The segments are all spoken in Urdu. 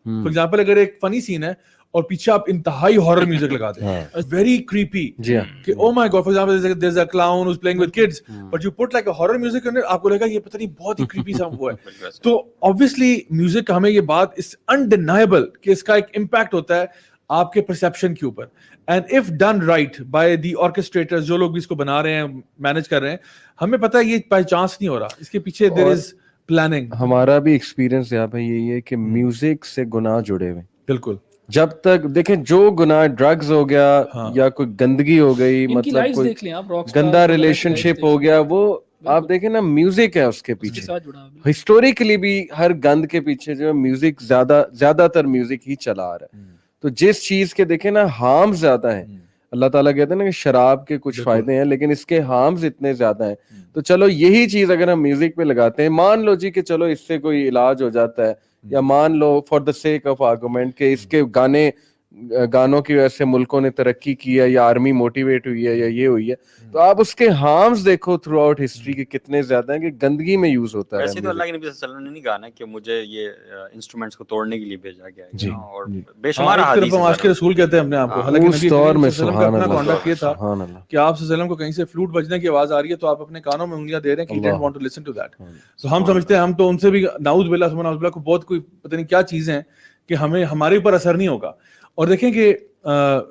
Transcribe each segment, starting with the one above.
فار ایگزامپل اگر ایک فنی سین ہے اور پیچھے آپ انتہائی ہارر میوزک لگا دیں, ویری کریپی, کہ oh my God, for example there is a clown who's playing with kids but you put like a horror music in it, آپ کو لگا یہ پتہ نہیں بہت ہی کریپی سا وہ ہے. تو obviously میوزک ہمیں یہ بات اس انڈینائبل کہ اس کا ایک امپیکٹ ہوتا ہے آپ کے پرسیپشن کے اوپر, and if done right by the orchestrators, جو لوگ بھی اس کو بنا رہے ہیں, مینج کر رہے ہیں, ہمیں پتہ ہے یہ بائی چانس نہیں ہو رہا, اس کے پیچھے دیر از پلاننگ. ہمارا بھی ایکسپیرینس یہاں پہ یہی ہے کہ میوزک سے گناہ جڑے ہوئے. بالکل, جب تک دیکھیں جو گناہ ڈرگز ہو گیا یا کوئی گندگی ہو گئی, مطلب کوئی گندا ریلیشن شپ ہو گیا, وہ آپ دیکھیں نا میوزک ہے اس کے پیچھے. ہسٹوریکلی بھی ہر گند کے پیچھے جو ہے میوزک, زیادہ تر میوزک ہی چلا آ رہا ہے. تو جس چیز کے دیکھیں نا ہارمز زیادہ ہیں, اللہ تعالیٰ کہتے ہیں نا کہ شراب کے کچھ فائدے ہیں لیکن اس کے ہارمز اتنے زیادہ ہیں, تو چلو یہی چیز اگر ہم میوزک پہ لگاتے ہیں, مان لو جی کہ چلو اس سے کوئی علاج ہو جاتا ہے, یا مان لو for the sake of argument کہ اس کے گانوں کی وجہ سے ملکوں نے ترقی کی ہے, یا آرمی موٹیویٹ ہوئی ہے, یا یہ ہوئی ہے, تو آپ اس کے ہارمز دیکھو تھرو آؤٹ ہسٹری کے کتنے زیادہ ہیں کہ گندگی میں یوز ہوتا ہے. ویسے تو اللہ کے نبی صلی اللہ علیہ وسلم نے نہیں کہا نا کہ مجھے یہ انسٹرومنٹس کو توڑنے کے لیے بھیجا گیا ہے, اور بے شمار احادیث ہیں. عاشق رسول کہتے ہیں اپنے آپ کو, حالانکہ نبی صلی اللہ علیہ وسلم کا اپنا کانڈکٹ یہ تھا کہ آپ صلی اللہ علیہ وسلم کو کہیں سے فلوٹ بجنے کی آواز آ رہی ہے تو آپ اپنے کانوں میں انگلیاں دے رہے ہیں کہ he didn't want to listen to that. تو ہم سمجھتے ہیں ہم تو ان سے بھی نعوذ باللہ سبحان اللہ کو بہت کوئی پتہ نہیں کیا چیزیں ہیں کہ ہمیں ہمارے اوپر اثر نہیں ہوگا. اور دیکھیں کہ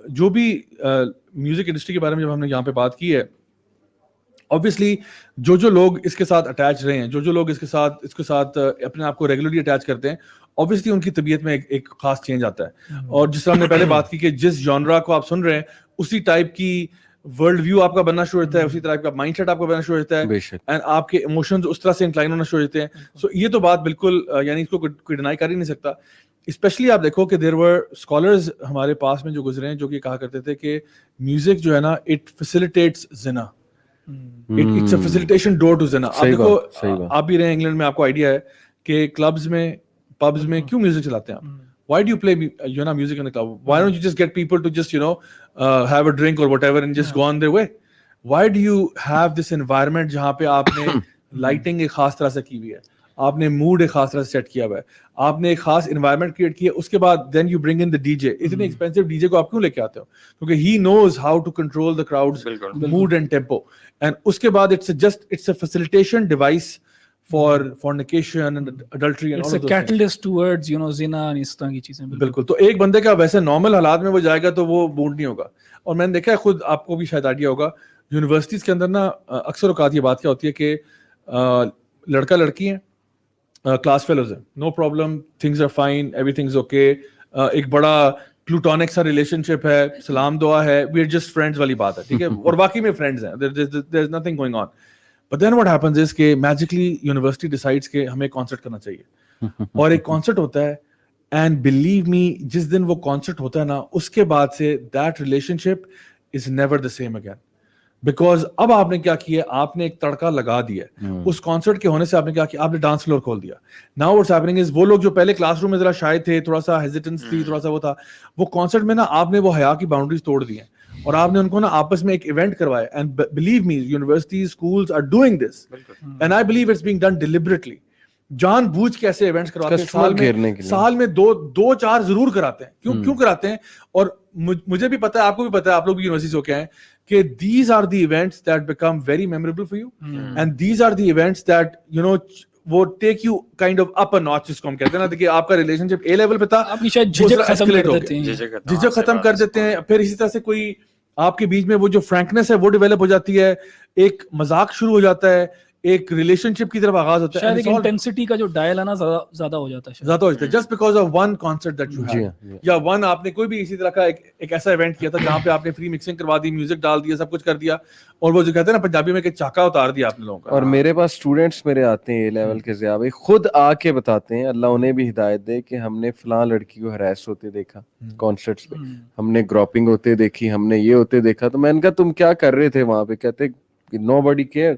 جو بھی میوزک انڈسٹری کے بارے میں جب ہم نے یہاں پہ بات کی ہے, obviously جو لوگ اس کے ساتھ اٹیچ رہے ہیں, جو لوگ اس کے ساتھ اپنے آپ کو ریگولرلی اٹیچ کرتے ہیں, obviously ان کی طبیعت میں ایک خاص چینج آتا ہے. اور جس طرح ہم نے پہلے بات کی کہ جس جانرا کو آپ سن رہے ہیں اسی ٹائپ کی ورلڈ ویو آپ کا بننا شروع ہوتا ہے, اسی طرح کا مائنڈ سیٹ آپ کا بننا شروع ہوتا ہے, اینڈ آپ کے ایموشنز اس طرح سے انکلائن ہونا شروع ہوتے ہیں. سو یہ تو بات بالکل یعنی اس کو کوئی ڈینائی کر ہی نہیں سکتا. اسپیشلی آپ دیکھو کہ دیر ور اسکالرز ہمارے پاس میں جو گزرے ہیں جو کہ کہا کرتے تھے کہ میوزک جو ہے نا اٹ فیسیلیٹیٹس زنا, it's a facilitation door to زنا. آپ دیکھو, آپ بھی رہے انگلینڈ میں, آپ کو آئیڈیا ہے کہ کلبز میں پبز میں کیوں میوزک چلاتے ہیں آپ. Why do you play music in the club? Why don't you just get people to just have a drink or whatever and just go on their way? Why do you have this environment جہاں پہ آپ نے لائٹنگ ایک خاص طرح سے کی ہوئی ہے, آپ نے موڈ ایک خاص طرح سے سیٹ کیا ہوا ہے, آپ نے ایک خاص انوائرمنٹ کریٹ کی ہے, اس کے بعد then you bring in the D J. اتنے ایکسپینسو ڈی جے کو آپ کیوں لے کے آتے ہو؟ کیونکہ he knows how to control the crowds mood and tempo, and اس کے بعد it's a facilitation device for fornication and adultery and it's a catalyst towards zina and اس طرح کی چیزیں. بالکل. تو ایک بندے کا ویسے نارمل حالات میں وہ جائے گا تو وہ بونڈ نہیں ہوگا. اور میں نے دیکھا ہے خود, آپ کو بھی شاید آئیڈیا ہوگا, یونیورسٹیز کے اندر نا اکثر اوقات یہ بات کیا ہوتی ہے کہ لڑکا لڑکی ہیں, کلاس فیلوز ہیں, no problem, things are fine, every things okay, ایک بڑا پلوٹونک سا ریلیشن شپ ہے, سلام دعا ہے, وی آر جسٹ فرینڈز والی بات ہے, ٹھیک ہے, اور واقعی میں فرینڈز ہیں, there is nothing going on. But then what happens is کہ magically university decides کہ ہمیں concert کرنا چاہیے, اور ایک concert ہوتا ہے, and believe me جس دن وہ concert ہوتا ہے نا اس کے بعد سے that relationship is never the same again. Because اب آپ نے کیا کیا, آپ نے ایک تڑکا لگا دیا اس concert کے ہونے سے. آپ نے کیا کیا, آپ نے ڈانس فلور کھول دیا. Now what's happening is وہ لوگ جو پہلے کلاس روم میں ذرا شائع تھے, تھوڑا سا hesitance تھی, تھوڑا سا وہ تھا, وہ concert میں نا آپ نے وہ حیا کی باؤنڈریز توڑ دی ہیں, اور آپ نے ان کو نا آپس میں ایک ایونٹ کروایا. And believe me universities schools are doing this, and I believe it's being done deliberately. جان بوجھ کے ایسے ایونٹس کرواتے ہیں, سال میں دو چار ضرور کراتے ہیں. کیوں کراتے ہیں؟ اور مجھے بھی پتا ہے, آپ کو بھی پتا ہے, آپ لوگ بھی یونیورسٹی سے ہو کے آئے ہیں, کہ these are the events that become very memorable for you, and these are the events that وہ take you kind of up a ناچ, جس کو ہم کہتے ہیں نا. دیکھیے آپ کا ریلیشن شپ اے لیول پہ تھا, جھجک ختم کر دیتے ہیں, پھر اسی طرح سے کوئی آپ کے بیچ میں وہ جو فرینکنس ہے وہ ڈیولپ ہو جاتی ہے, ایک مذاق شروع ہو جاتا ہے, ایک ریلیشن شپ کی طرف آغاز ہوتا ہے. شاید ایک انٹینسٹی کا جو ڈائل ہے نا زیادہ ہو جاتا ہے just because of one concert that you had, یا ون آپ نے کوئی بھی اسی طرح کا ایک ایسا ایونٹ کیا تھا جہاں پہ آپ نے فری مکسنگ کروا دی, میوزک ڈال دیا, سب کچھ کر دیا, اور وہ جو کہتے ہیں نا پنجابی میں کہ چاکا اتار دیا آپ نے لوگوں کا. اور میرے پاس اسٹوڈینٹس میرے آتے ہیں اے لیول کے ضیاء بھائی, خود آ کے بتاتے ہیں, اللہ انہیں بھی ہدایت دے, کہ ہم نے فلاں لڑکی کو ہراس ہوتے دیکھا کانسرٹس پہ, ہم نے گروپنگ ہوتے دیکھی, ہم نے یہ ہوتے دیکھا. تو میں نے کہا تم کیا کر رہے تھے وہاں پہ؟ کہتے نو باڈی کیئر.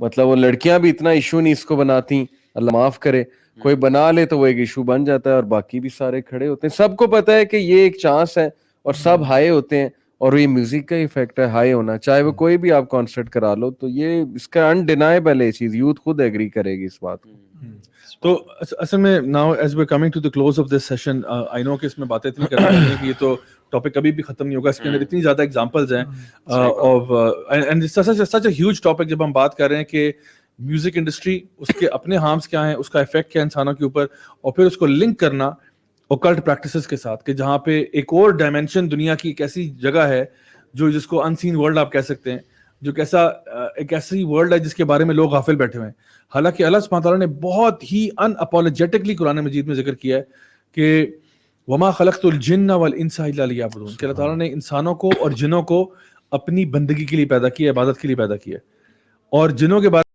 مطلب وہ لڑکیاں بھی اتنا ایشو نہیں اس کو بناتی, اللہ معاف کرے, کوئی بنا لے تو وہ ایک ایشو بن جاتا ہے, اور باقی بھی سارے کھڑے ہوتے ہیں. سب کو پتا ہے کہ یہ ایک چانس ہے, اور سب ہائے ہوتے ہیں, اور یہ میوزک کا ایفیکٹ ہے, ہائی ہونا, چاہے وہ کوئی بھی آپ کانسرٹ کرا لو. تو یہ اس کا انڈینائبل ہے چیز, یوتھ خود ایگری کرے گی اس بات کو. تو اصل میں now as we coming to the close of this session I know کہ اس میں باتیں اتنی کرنی ہیں کہ یہ تو ٹاپک کبھی بھی ختم نہیں ہوگا, اس کے اندر اتنی زیادہ ایگزامپلز ہیں of and such a huge topic جب ہم بات کر رہے ہیں کہ میوزک انڈسٹری اس کے اپنے ہارمس کیا ہیں, اس کا افیکٹ کیا ہے انسانوں کے اوپر, اور پھر اس کو لنک کرنا اوکلٹ پریکٹسز کے ساتھ کہ جہاں پہ ایک اور ڈائمینشن دنیا کی ایک ایسی جگہ ہے جو جس کو ان سین ورلڈ آپ کہہ سکتے ہیں, جو کیسا ایک ایسی ورلڈ ہے جس کے بارے میں لوگ غافل بیٹھے ہوئے ہیں. حالانکہ اللہ سبحانہ تعالیٰ نے بہت ہی ان اپولوجیٹکلی قرآن مجید میں ذکر کیا ہے کہ وما خلقت الجن والانس الا لیعبدون, کہ اللہ تعالیٰ نے انسانوں کو اور جنوں کو اپنی بندگی کے لیے پیدا کیا, عبادت کے لیے پیدا کیا. اور جنوں کے بارے